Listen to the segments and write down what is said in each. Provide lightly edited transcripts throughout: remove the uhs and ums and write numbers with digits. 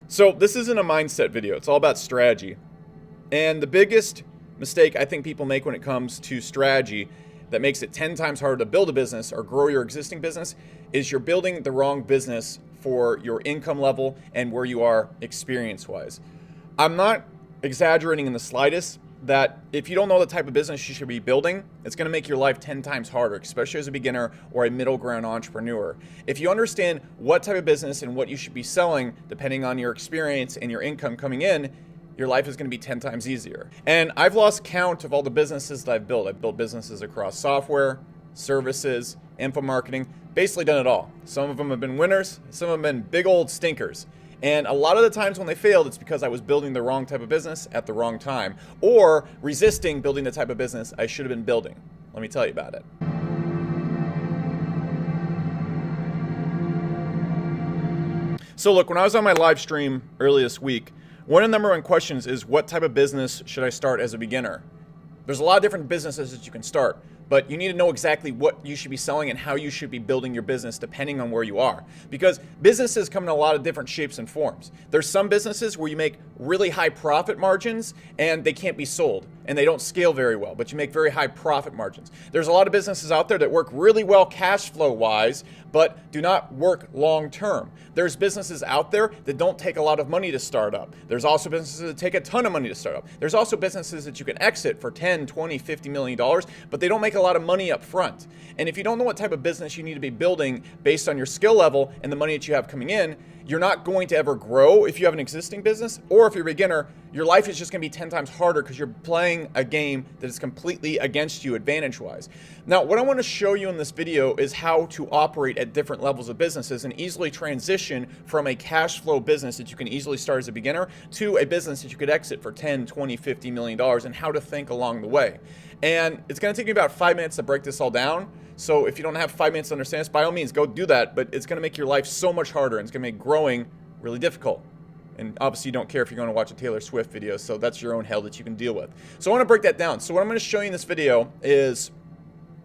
So this isn't a mindset video. It's all about strategy. And the biggest mistake I think people make when it comes to strategy that makes it 10 times harder to build a business or grow your existing business is you're building the wrong business for your income level and where you are experience-wise. I'm not exaggerating in the slightest that if you don't know the type of business you should be building, it's going to make your life 10 times harder, especially as a beginner or a middle ground entrepreneur. If you understand what type of business and what you should be selling, depending on your experience and your income coming in, your life is going to be 10 times easier. And I've lost count of all the businesses that I've built. I've built businesses across software, services, info marketing, basically done it all. Some of them have been winners, some of them have been big old stinkers. And a lot of the times when they failed, it's because I was building the wrong type of business at the wrong time, or resisting building the type of business I should have been building. Let me tell you about it. So look, when I was on my live stream early this week, one of the number one questions is, what type of business should I start as a beginner? There's a lot of different businesses that you can start, but you need to know exactly what you should be selling and how you should be building your business depending on where you are. Because businesses come in a lot of different shapes and forms. There's some businesses where you make really high profit margins and they can't be sold and they don't scale very well, but you make very high profit margins. There's a lot of businesses out there that work really well cash flow wise, but do not work long term. There's businesses out there that don't take a lot of money to start up. There's also businesses that take a ton of money to start up. There's also businesses that you can exit for 10, 20, 50 million dollars, but they don't make a lot of money up front. And if you don't know what type of business you need to be building based on your skill level and the money that you have coming in, you're not going to ever grow if you have an existing business, or if you're a beginner, your life is just going to be 10 times harder because you're playing a game that is completely against you advantage-wise. Now, what I want to show you in this video is how to operate at different levels of businesses and easily transition from a cash flow business that you can easily start as a beginner to a business that you could exit for 10, 20, 50 million dollars, and how to think along the way. And it's going to take me about 5 minutes to break this all down. So if you don't have 5 minutes to understand this, by all means, go do that. But it's going to make your life so much harder, and it's going to make growing really difficult. And obviously you don't care if you're going to watch a Taylor Swift video, so that's your own hell that you can deal with. So I want to break that down. So what I'm going to show you in this video is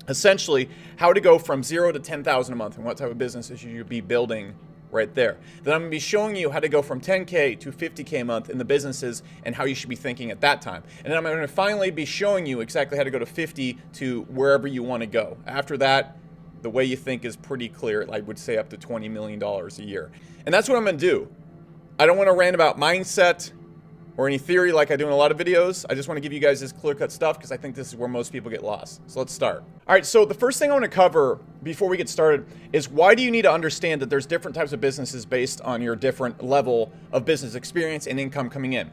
essentially how to go from 0 to 10,000 a month and what type of businesses you should be building right there. Then I'm going to be showing you how to go from 10K to 50K a month in the businesses and how you should be thinking at that time. And then I'm going to finally be showing you exactly how to go to 50 to wherever you want to go. After that, the way you think is pretty clear. I would say up to $20 million a year. And that's what I'm going to do. I don't want to rant about mindset or any theory like I do in a lot of videos. I just want to give you guys this clear-cut stuff because I think this is where most people get lost. So let's start. All right, so the first thing I want to cover before we get started is, why do you need to understand that there's different types of businesses based on your different level of business experience and income coming in?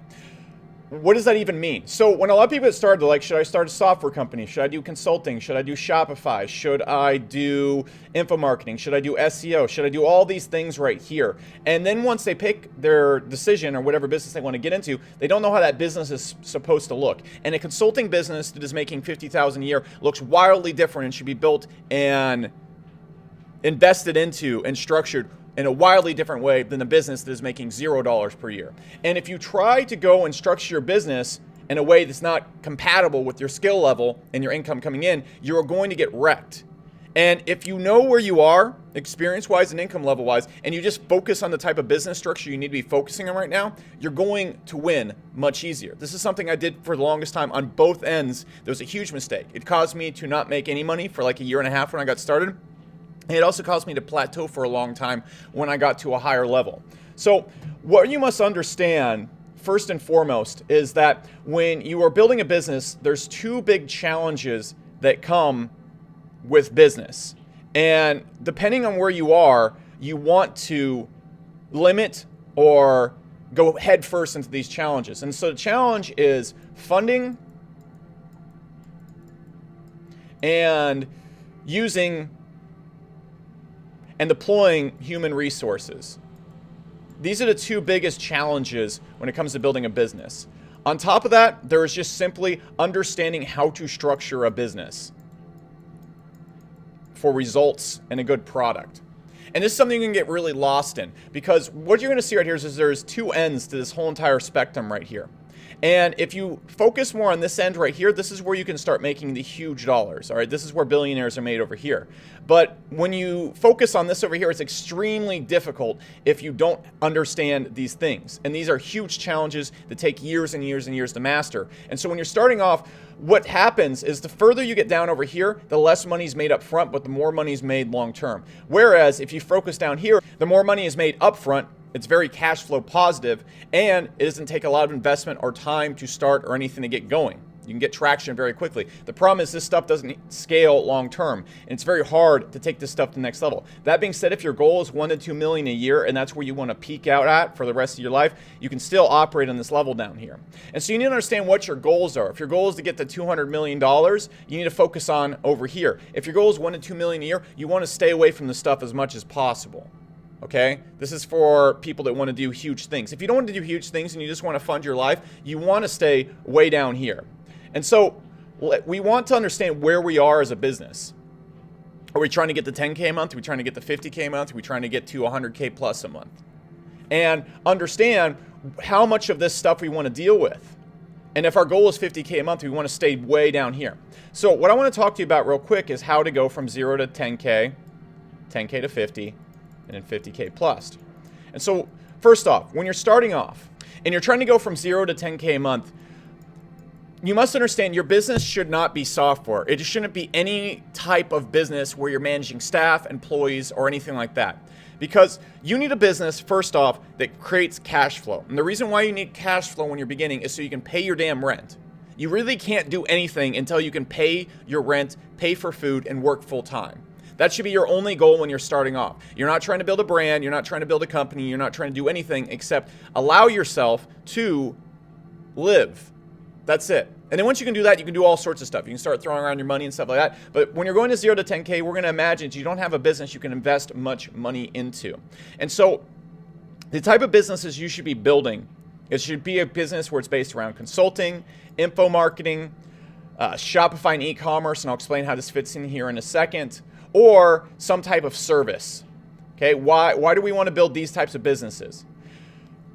What does that even mean? So when a lot of people get started, they're like, should I start a software company? Should I do consulting? Should I do Shopify? Should I do info marketing? Should I do SEO? Should I do all these things right here? And then once they pick their decision or whatever business they want to get into, they don't know how that business is supposed to look. And a consulting business that is making $50,000 a year looks wildly different and should be built and invested into and structured in a wildly different way than a business that is making $0 per year. And if you try to go and structure your business in a way that's not compatible with your skill level and your income coming in, you're going to get wrecked. And if you know where you are, experience-wise and income level-wise, and you just focus on the type of business structure you need to be focusing on right now, you're going to win much easier. This is something I did for the longest time on both ends. There was a huge mistake. It caused me to not make any money for like a year and a half when I got started. And it also caused me to plateau for a long time when I got to a higher level. So what you must understand, first and foremost, is that when you are building a business, there's two big challenges that come with business. And depending on where you are, you want to limit or go head first into these challenges. And so the challenge is funding and using and deploying human resources. These are the two biggest challenges when it comes to building a business. On top of that, there is just simply understanding how to structure a business for results and a good product. And this is something you can get really lost in, because what you're going to see right here is there's two ends to this whole entire spectrum right here. And if you focus more on this end right here, this is where you can start making the huge dollars. All right, this is where billionaires are made over here. But when you focus on this over here, it's extremely difficult if you don't understand these things. And these are huge challenges that take years and years and years to master. And so when you're starting off, what happens is the further you get down over here, the less money is made up front, but the more money is made long term. Whereas if you focus down here, the more money is made up front. It's very cash flow positive, and it doesn't take a lot of investment or time to start or anything to get going. You can get traction very quickly. The problem is this stuff doesn't scale long term, and it's very hard to take this stuff to the next level. That being said, if your goal is 1 to 2 million a year, and that's where you want to peak out at for the rest of your life, you can still operate on this level down here. And so you need to understand what your goals are. If your goal is to get to $200 million, you need to focus on over here. If your goal is 1 to 2 million a year, you want to stay away from the stuff as much as possible. Okay? This is for people that want to do huge things. If you don't want to do huge things and you just want to fund your life, you want to stay way down here. And so we want to understand where we are as a business. Are we trying to get to 10K a month? Are we trying to get to 50K a month? Are we trying to get to 100K plus a month? And understand how much of this stuff we want to deal with. And if our goal is 50K a month, we want to stay way down here. So what I want to talk to you about real quick is how to go from 0 to 10K, 10K to 50, and then 50K plus. And so first off, when you're starting off and you're trying to go from 0 to 10K a month, you must understand your business should not be software. It shouldn't be any type of business where you're managing staff, employees, or anything like that. Because you need a business, first off, that creates cash flow. And the reason why you need cash flow when you're beginning is so you can pay your damn rent. You really can't do anything until you can pay your rent, pay for food, and work full time. That should be your only goal when you're starting off. You're not trying to build a brand. You're not trying to build a company. You're not trying to do anything except allow yourself to live. That's it. And then once you can do that, you can do all sorts of stuff. You can start throwing around your money and stuff like that. But when you're going to 0 to 10K, we're going to imagine that you don't have a business you can invest much money into. And so the type of businesses you should be building, it should be a business where it's based around consulting, info marketing, Shopify and e-commerce, and I'll explain how this fits in here in a second, or some type of service. Okay, why do we want to build these types of businesses?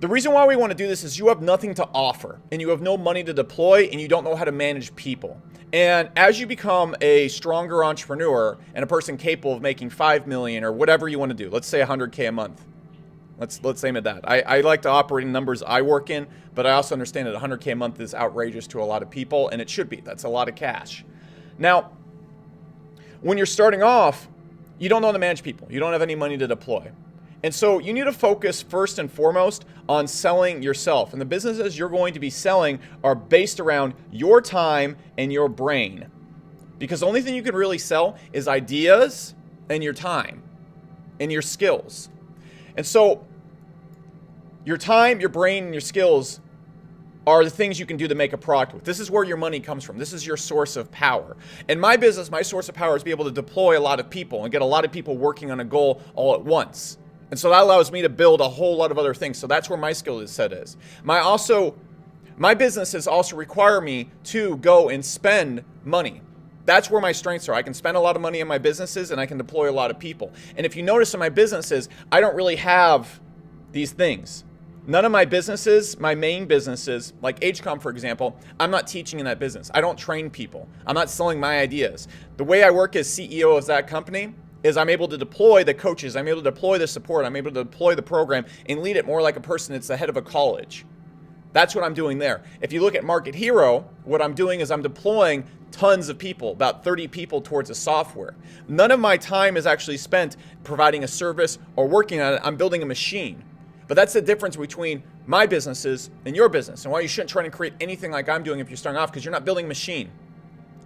The reason why we want to do this is you have nothing to offer, and you have no money to deploy, and you don't know how to manage people. And as you become a stronger entrepreneur and a person capable of making 5 million or whatever you want to do, let's say 100K a month. Let's aim at that. I like to operate in numbers I work in, but I also understand that 100K a month is outrageous to a lot of people, and it should be. That's a lot of cash. Now, when you're starting off, you don't know how to manage people. You don't have any money to deploy. And so you need to focus first and foremost on selling yourself. And the businesses you're going to be selling are based around your time and your brain. Because the only thing you can really sell is ideas and your time and your skills. And so your time, your brain, and your skills are the things you can do to make a product with. This is where your money comes from. This is your source of power. In my business, my source of power is to be able to deploy a lot of people and get a lot of people working on a goal all at once. And so that allows me to build a whole lot of other things. So that's where my skill set is. My businesses also require me to go and spend money. That's where my strengths are. I can spend a lot of money in my businesses and I can deploy a lot of people. And if you notice in my businesses, I don't really have these things. None of my businesses, my main businesses, like HCOM, for example, I'm not teaching in that business. I don't train people. I'm not selling my ideas. The way I work as CEO of that company is I'm able to deploy the coaches, I'm able to deploy the support, I'm able to deploy the program and lead it more like a person that's the head of a college. That's what I'm doing there. If you look at Market Hero, what I'm doing is I'm deploying tons of people, about 30 people towards a software. None of my time is actually spent providing a service or working on it. I'm building a machine. But that's the difference between my businesses and your business, and why you shouldn't try to create anything like I'm doing if you're starting off, because you're not building a machine.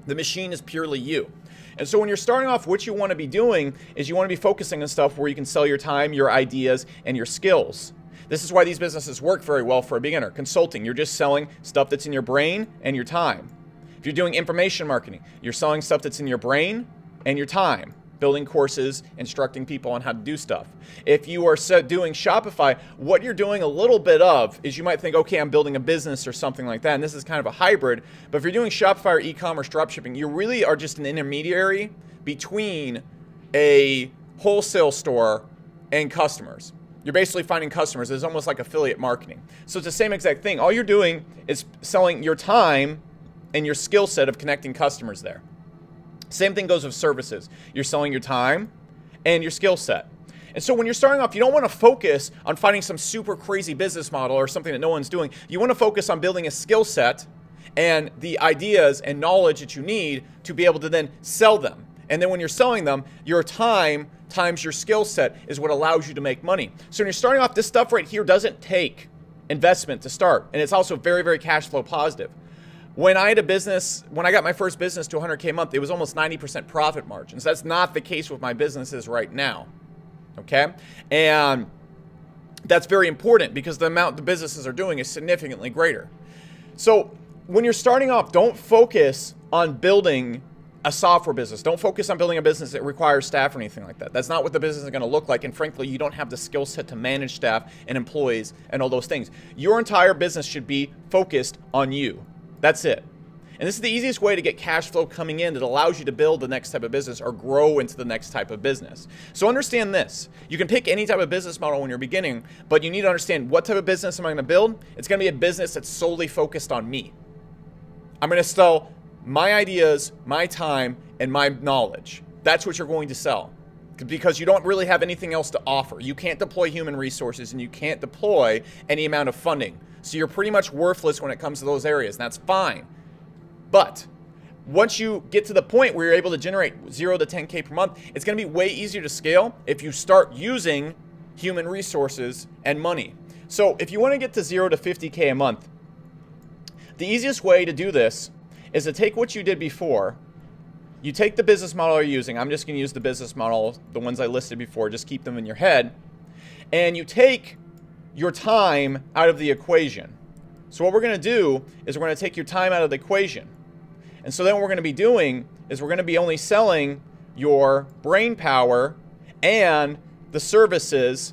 The machine is purely you. And so when you're starting off, what you want to be doing is you want to be focusing on stuff where you can sell your time, your ideas, and your skills. This is why these businesses work very well for a beginner. Consulting, you're just selling stuff that's in your brain and your time. If you're doing information marketing, you're selling stuff that's in your brain and your time. Building courses, instructing people on how to do stuff. If you are doing Shopify, what you're doing a little bit of is you might think, okay, I'm building a business or something like that, and this is kind of a hybrid. But if you're doing Shopify or e-commerce dropshipping, you really are just an intermediary between a wholesale store and customers. You're basically finding customers. It's almost like affiliate marketing. So it's the same exact thing. All you're doing is selling your time and your skill set of connecting customers there. Same thing goes with services. You're selling your time and your skill set. And so when you're starting off, you don't want to focus on finding some super crazy business model or something that no one's doing. You want to focus on building a skill set and the ideas and knowledge that you need to be able to then sell them. And then when you're selling them, your time times your skill set is what allows you to make money. So when you're starting off, this stuff right here doesn't take investment to start. And it's also very, very cash flow positive. When I had a business, when I got my first business to 100K a month, it was almost 90% profit margins. That's not the case with my businesses right now. Okay? And that's very important because the amount the businesses are doing is significantly greater. So when you're starting off, don't focus on building a software business. Don't focus on building a business that requires staff or anything like that. That's not what the business is going to look like. And frankly, you don't have the skill set to manage staff and employees and all those things. Your entire business should be focused on you. That's it. And this is the easiest way to get cash flow coming in that allows you to build the next type of business or grow into the next type of business. So understand this. You can pick any type of business model when you're beginning, but you need to understand what type of business am I going to build? It's going to be a business that's solely focused on me. I'm going to sell my ideas, my time, and my knowledge. That's what you're going to sell because you don't really have anything else to offer. You can't deploy human resources and you can't deploy any amount of funding. So you're pretty much worthless when it comes to those areas, and that's fine. But once you get to the point where you're able to generate 0 to 10K per month, it's going to be way easier to scale if you start using human resources and money. So if you want to get to 0 to 50K a month, the easiest way to do this is to take what you did before. You take the business model you're using. I'm just going to use the business model, the ones I listed before, just keep them in your head. And you take your time out of the equation. So what we're going to do is we're going to take your time out of the equation. And so then what we're going to be doing is we're going to be only selling your brain power and the services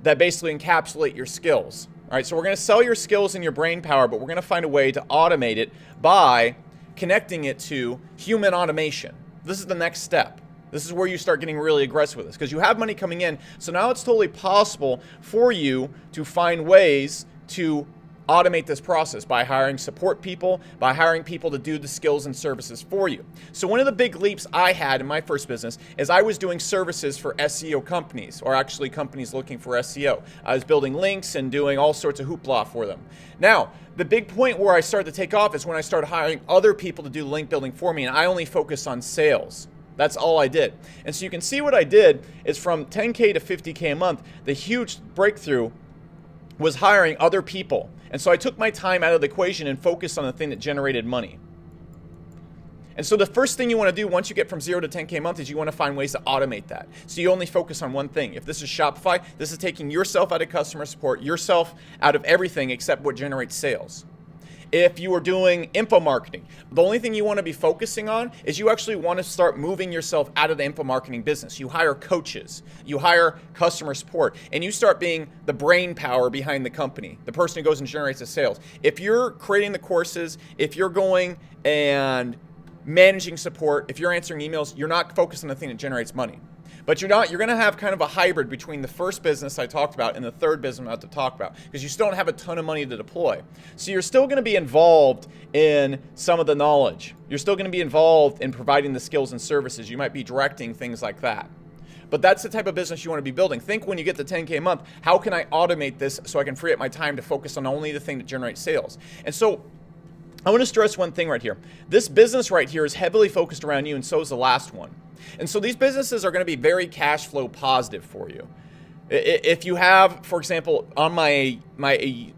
that basically encapsulate your skills. All right, so we're going to sell your skills and your brain power, but we're going to find a way to automate it by connecting it to human automation. This is the next step. This is where you start getting really aggressive with this because you have money coming in. So now it's totally possible for you to find ways to automate this process by hiring support people, by hiring people to do the skills and services for you. So one of the big leaps I had in my first business is I was doing services for SEO companies, or actually companies looking for SEO. I was building links and doing all sorts of hoopla for them. Now, the big point where I started to take off is when I started hiring other people to do link building for me, and I only focused on sales. That's all I did. And so you can see what I did is from 10K to 50K a month, the huge breakthrough was hiring other people. And so I took my time out of the equation and focused on the thing that generated money. And so the first thing you want to do once you get from 0 to 10K a month is you want to find ways to automate that. So you only focus on one thing. If this is Shopify, this is taking yourself out of customer support, yourself out of everything except what generates sales. If you are doing info marketing, the only thing you want to be focusing on is you actually want to start moving yourself out of the info marketing business. You hire coaches, you hire customer support, and you start being the brain power behind the company, the person who goes and generates the sales. If you're creating the courses, if you're going and managing support, if you're answering emails, you're not focused on the thing that generates money. But you're going to have kind of a hybrid between the first business I talked about and the third business I'm about to talk about because you still don't have a ton of money to deploy. So you're still going to be involved in some of the knowledge. You're still going to be involved in providing the skills and services. You might be directing things like that. But that's the type of business you want to be building. Think when you get to 10K a month, how can I automate this so I can free up my time to focus on only the thing that generates sales? And so I want to stress one thing right here. This business right here is heavily focused around you, and so is the last one. And so these businesses are going to be very cash flow positive for you. If you have, for example, on my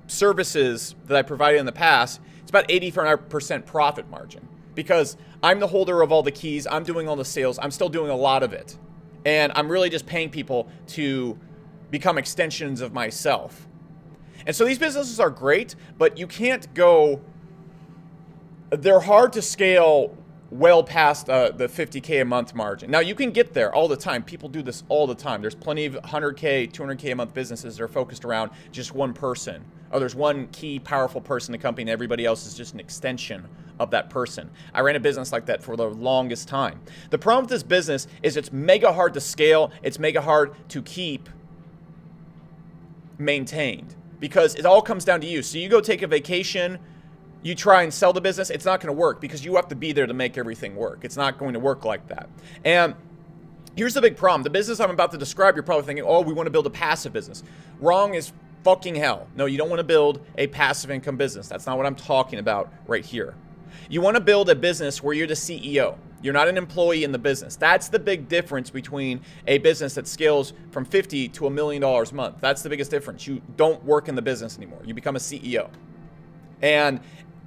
services that I provided in the past, it's about 85% profit margin because I'm the holder of all the keys. I'm doing all the sales. I'm still doing a lot of it. And I'm really just paying people to become extensions of myself. And so these businesses are great, but you can't go, they're hard to scale well past the 50K a month margin. Now you can get there all the time. People do this all the time. There's plenty of 100K, 200K a month businesses that are focused around just one person. Oh, there's one key powerful person in the company and everybody else is just an extension of that person. I ran a business like that for the longest time. The problem with this business is it's mega hard to scale. It's mega hard to keep maintained, because it all comes down to you. So you go take a vacation, you try and sell the business, it's not going to work because you have to be there to make everything work. It's not going to work like that. And here's the big problem. The business I'm about to describe, you're probably thinking, oh, we want to build a passive business. Wrong as fucking hell. No, you don't want to build a passive income business. That's not what I'm talking about right here. You want to build a business where you're the CEO. You're not an employee in the business. That's the big difference between a business that scales from $50 to $1 million a month. That's the biggest difference. You don't work in the business anymore. You become a CEO. And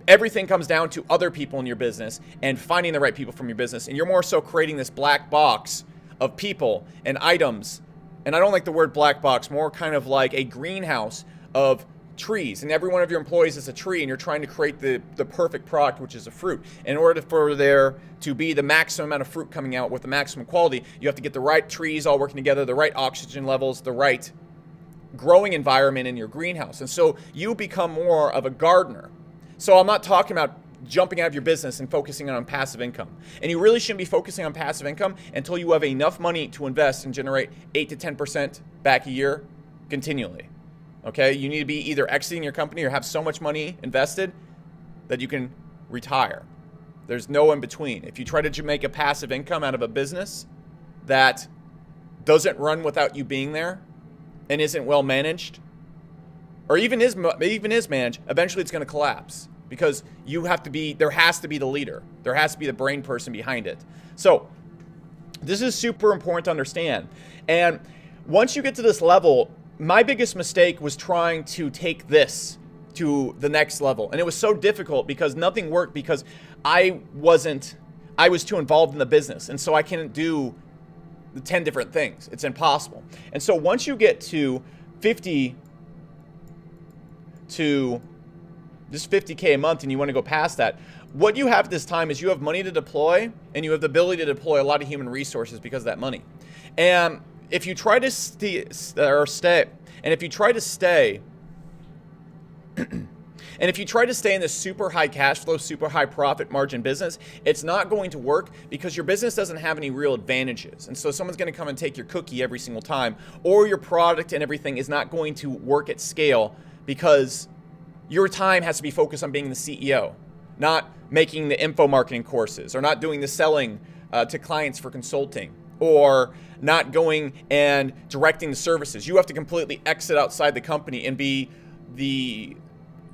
everything comes down to other people in your business and finding the right people from your business. And you're more so creating this black box of people and items. And I don't like the word black box, more kind of like a greenhouse of trees. And every one of your employees is a tree, and you're trying to create the perfect product, which is a fruit. In order for there to be the maximum amount of fruit coming out with the maximum quality, you have to get the right trees all working together, the right oxygen levels, the right growing environment in your greenhouse. And so you become more of a gardener. So I'm not talking about jumping out of your business and focusing on passive income. And you really shouldn't be focusing on passive income until you have enough money to invest and generate 8 to 10% back a year continually. Okay? You need to be either exiting your company or have so much money invested that you can retire. There's no in between. If you try to make a passive income out of a business that doesn't run without you being there and isn't well managed, or even is managed, eventually it's going to collapse because there has to be the leader. There has to be the brain person behind it. So this is super important to understand. And once you get to this level, my biggest mistake was trying to take this to the next level. And it was so difficult because nothing worked because I was too involved in the business. And so I couldn't do the 10 different things. It's impossible. And so once you get to 50 to just 50K a month and you want to go past that, what you have this time is you have money to deploy and you have the ability to deploy a lot of human resources because of that money. And if you try to stay in this super high cash flow, super high profit margin business, it's not going to work because your business doesn't have any real advantages. And so someone's going to come and take your cookie every single time, or your product and everything is not going to work at scale because your time has to be focused on being the CEO, not making the info marketing courses, or not doing the selling to clients for consulting, or not going and directing the services. You have to completely exit outside the company and be the,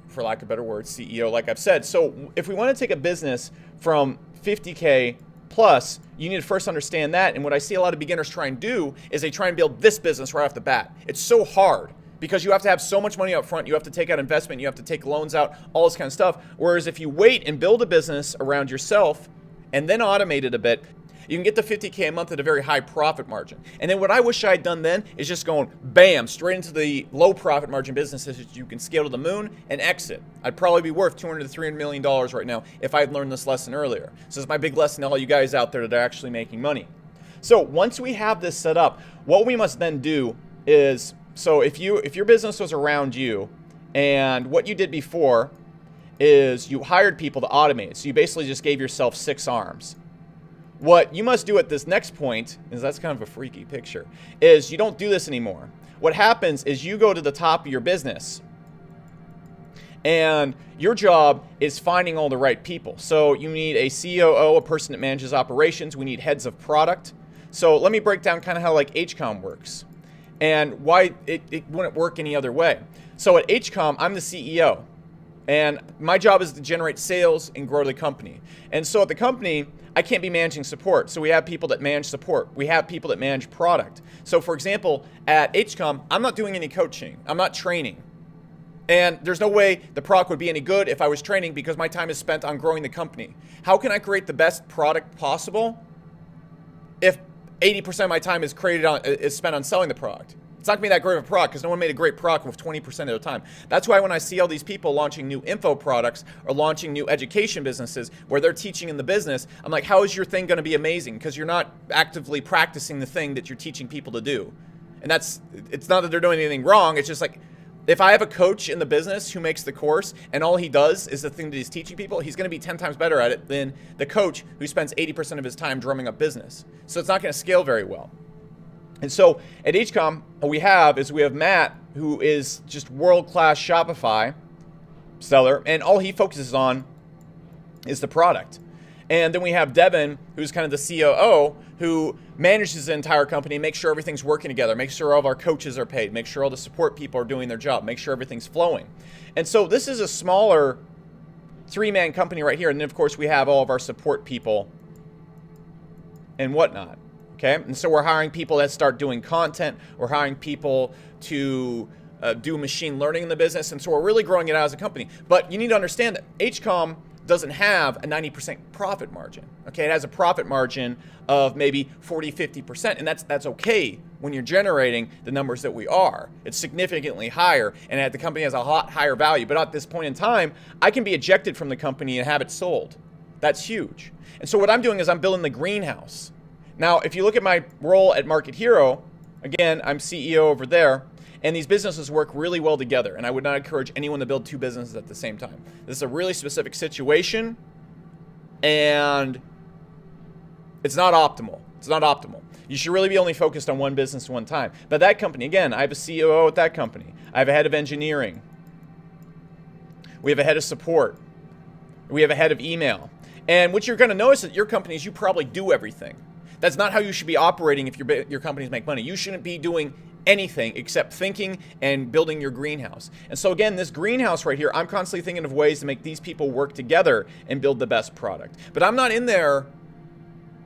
for lack of a better word, CEO, like I've said. So if we want to take a business from 50K plus, you need to first understand that. And what I see a lot of beginners try and do is they try and build this business right off the bat. It's so hard because you have to have so much money up front. You have to take out investment. You have to take loans out, all this kind of stuff. Whereas if you wait and build a business around yourself and then automate it a bit, you can get to 50K a month at a very high profit margin. And then what I wish I had done then is just going bam, straight into the low profit margin businesses that you can scale to the moon and exit. I'd probably be worth $200 to $300 million right now if I'd learned this lesson earlier. So this is my big lesson to all you guys out there that are actually making money. So once we have this set up, what we must then do is, so if your business was around you and what you did before is you hired people to automate it. So you basically just gave yourself 6 arms. What you must do at this next point, is that's kind of a freaky picture, is you don't do this anymore. What happens is you go to the top of your business and your job is finding all the right people. So you need a COO, a person that manages operations. We need heads of product. So let me break down kind of how like HCOM works and why it wouldn't work any other way. So at HCOM, I'm the CEO. And my job is to generate sales and grow the company. And so at the company, I can't be managing support. So we have people that manage support. We have people that manage product. So for example, at HCOM, I'm not doing any coaching. I'm not training. And there's no way the product would be any good if I was training because my time is spent on growing the company. How can I create the best product possible if 80% of my time is spent on selling the product? It's not going to be that great of a product because no one made a great product with 20% of their time. That's why when I see all these people launching new info products or launching new education businesses where they're teaching in the business, I'm like, how is your thing going to be amazing? Because you're not actively practicing the thing that you're teaching people to do. And it's not that they're doing anything wrong. It's just like, if I have a coach in the business who makes the course and all he does is the thing that he's teaching people, he's going to be 10 times better at it than the coach who spends 80% of his time drumming up business. So it's not going to scale very well. And so at HCOM, what we have Matt, who is just world-class Shopify seller, and all he focuses on is the product. And then we have Devin, who's kind of the COO, who manages the entire company, makes sure everything's working together, makes sure all of our coaches are paid, makes sure all the support people are doing their job, make sure everything's flowing. And so this is a smaller 3-man company right here. And then, of course, we have all of our support people and whatnot. Okay? And so we're hiring people that start doing content. We're hiring people to do machine learning in the business. And so we're really growing it out as a company. But you need to understand that HCOM doesn't have a 90% profit margin. Okay, it has a profit margin of maybe 40, 50%, and that's okay when you're generating the numbers that we are. It's significantly higher, and the company has a lot higher value. But at this point in time, I can be ejected from the company and have it sold. That's huge. And so what I'm doing is I'm building the greenhouse. Now, if you look at my role at Market Hero, again, I'm CEO over there. And these businesses work really well together. And I would not encourage anyone to build 2 businesses at the same time. This is a really specific situation. And it's not optimal. It's not optimal. You should really be only focused on one business at one time. But that company, again, I have a COO at that company. I have a head of engineering. We have a head of support. We have a head of email. And what you're going to notice at your company is you probably do everything. That's not how you should be operating if your companies make money. You shouldn't be doing anything except thinking and building your greenhouse. And so again, this greenhouse right here, I'm constantly thinking of ways to make these people work together and build the best product. But I'm not in there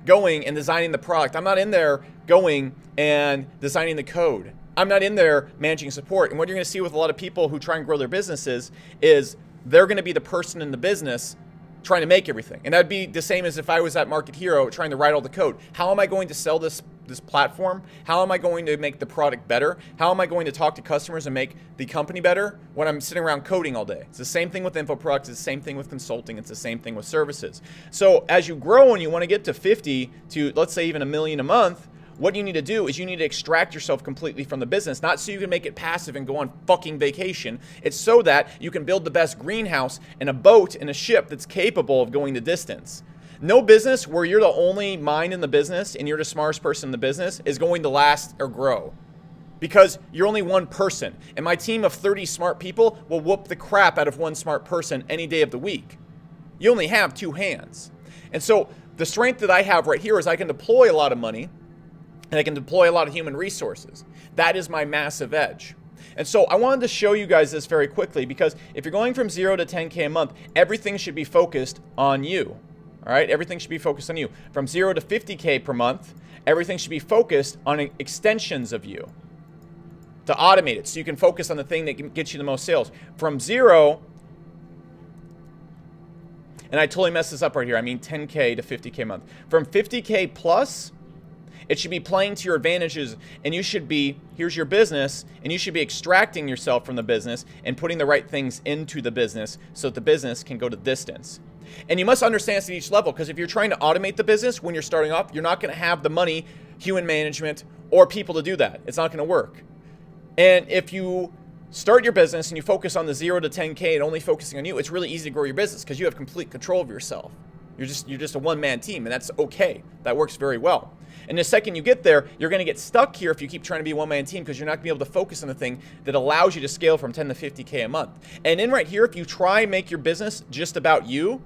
going and designing the product. I'm not in there going and designing the code. I'm not in there managing support. And what you're going to see with a lot of people who try and grow their businesses is they're going to be the person in the business trying to make everything. And that'd be the same as if I was at Market Hero trying to write all the code. How am I going to sell this platform? How am I going to make the product better? How am I going to talk to customers and make the company better when I'm sitting around coding all day? It's the same thing with info products. It's the same thing with consulting. It's the same thing with services. So as you grow and you want to get to 50 to, let's say, even $1 million a month, what you need to do is you need to extract yourself completely from the business, not so you can make it passive and go on fucking vacation. It's so that you can build the best greenhouse and a boat and a ship that's capable of going the distance. No business where you're the only mind in the business and you're the smartest person in the business is going to last or grow, because you're only one person. And my team of 30 smart people will whoop the crap out of one smart person any day of the week. You only have 2 hands. And so the strength that I have right here is I can deploy a lot of money and I can deploy a lot of human resources. That is my massive edge. And so I wanted to show you guys this very quickly, because if you're going from 0 to 10K a month, everything should be focused on you. All right, everything should be focused on you. From 0 to 50K per month, everything should be focused on extensions of you to automate it so you can focus on the thing that can get you the most sales. From 0, and I totally messed this up right here, I mean 10K to 50K a month. From 50K plus, it should be playing to your advantages, and you should be, here's your business, and you should be extracting yourself from the business and putting the right things into the business so that the business can go the distance. And you must understand this at each level, because if you're trying to automate the business when you're starting off, you're not going to have the money, human management, or people to do that. It's not going to work. And if you start your business and you focus on the 0 to 10K and only focusing on you, it's really easy to grow your business because you have complete control of yourself. You're just a one-man team, and that's okay. That works very well. And the second you get there, you're going to get stuck here if you keep trying to be a one-man team, because you're not going to be able to focus on the thing that allows you to scale from 10 to 50K a month. And in right here, if you try and make your business just about you,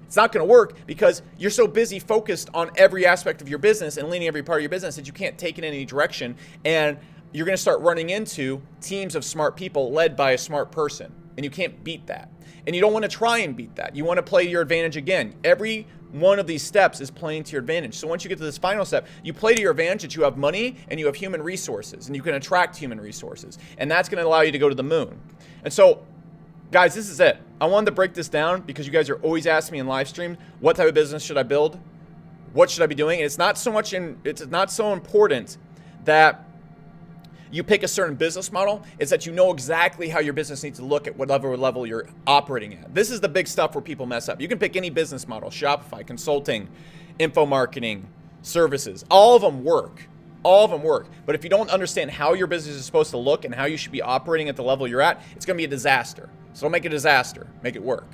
it's not going to work, because you're so busy focused on every aspect of your business and leading every part of your business that you can't take it in any direction. And you're going to start running into teams of smart people led by a smart person. And you can't beat that. And you don't want to try and beat that. You want to play to your advantage again. Every one of these steps is playing to your advantage. So once you get to this final step, you play to your advantage that you have money and you have human resources, and you can attract human resources. And that's going to allow you to go to the moon. And so, guys, this is it. I wanted to break this down because you guys are always asking me in live stream, what type of business should I build? What should I be doing? And it's not so important that you pick a certain business model. It's that you know exactly how your business needs to look at whatever level you're operating at. This is the big stuff where people mess up. You can pick any business model: Shopify, consulting, info marketing, services. All of them work. All of them work. But if you don't understand how your business is supposed to look and how you should be operating at the level you're at, it's going to be a disaster. So don't make it a disaster. Make it work.